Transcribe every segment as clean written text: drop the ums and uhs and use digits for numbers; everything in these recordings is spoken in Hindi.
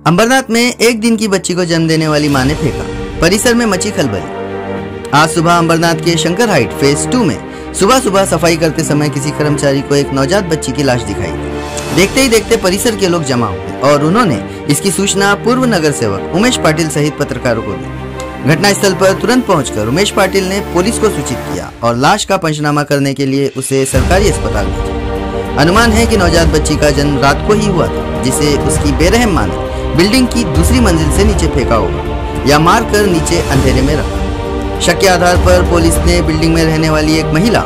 अंबरनाथ में एक दिन की बच्ची को जन्म देने वाली मां ने फेंका, परिसर में मची खलबली। आज सुबह अंबरनाथ के शंकर हाइट फेज 2 में सुबह सुबह सफाई करते समय किसी कर्मचारी को एक नवजात बच्ची की लाश दिखाई दी। देखते ही देखते परिसर के लोग जमा हुए और उन्होंने इसकी सूचना पूर्व नगर सेवक उमेश पाटिल सहित पत्रकारों को दी। घटनास्थल पर तुरंत पहुंचकर उमेश पाटिल ने पुलिस को सूचित किया और लाश का पंचनामा करने के लिए उसे सरकारी अस्पताल भेजा। अनुमान है कि नवजात बच्ची का जन्म रात को ही हुआ था, जिसे उसकी बेरहम मां ने बिल्डिंग की दूसरी मंजिल से नीचे फेंका होगा या मारकर नीचे अंधेरे में रखा। शक के आधार पर पुलिस ने बिल्डिंग में रहने वाली एक महिला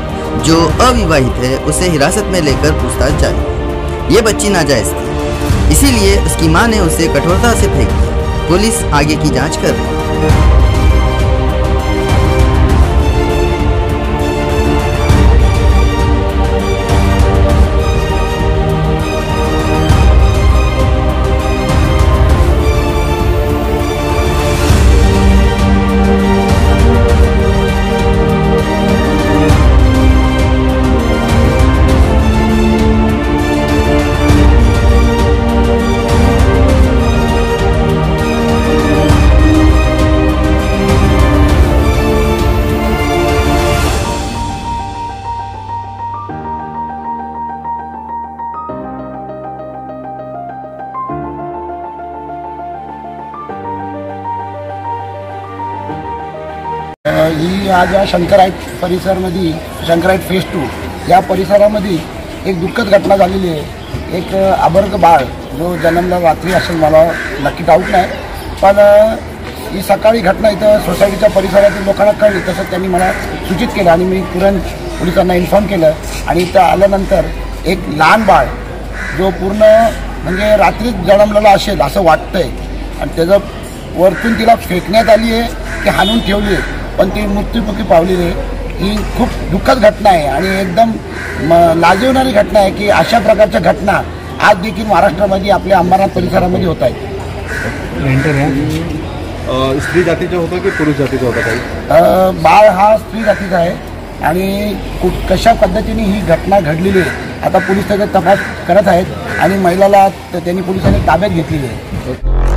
जो अविवाहित है उसे हिरासत में लेकर पूछताछ जारी। ये बच्ची नाजायज थी, इसीलिए उसकी मां ने उसे कठोरता से फेंक दिया। पुलिस आगे की जांच कर रही है। ही आज या शंकर हाइट परिसरमध्ये शंकर हाइट फेज 2 या परिसरामध्ये एक दुःखद घटना झालेली आहे। एक अबर्ग बाळ जो जन्मला रात्री असेल, मला नक्की डाऊट नाही, पण ही सकाळी घटना इथं सोसायटीच्या परिसरातील लोकांना कळली। तसं त्यांनी मला सूचित केलं आणि मी तुरंत पोलिसांना इन्फॉर्म केलं आणि इथं आल्यानंतर एक लहान बाळ जो पूर्ण म्हणजे रात्रीच जन्मलेला असेल असं वाटतंय आणि त्याचं वरतून तिला फेकण्यात आली आहे की हाणून ठेवली आहे, पण ती मृत्युमुखी पावलेली आहे। ही खूप दुःखद घटना आहे आणि एकदम लाजिरवाणी घटना आहे की अशा प्रकारच्या घटना आज देखील महाराष्ट्रामध्ये आपल्या अंबरनाथ परिसरामध्ये होत आहेत। स्त्री जातीचा होता की पुरुष जातीचा होता? काही बाळ हा स्त्री जातीचा आहे आणि कशा पद्धतीने ही घटना घडलेली आहे आता पोलीस त्याचा तपास करत आहेत आणि महिलाला त्यांनी पोलिसांनी ताब्यात घेतलेली आहे।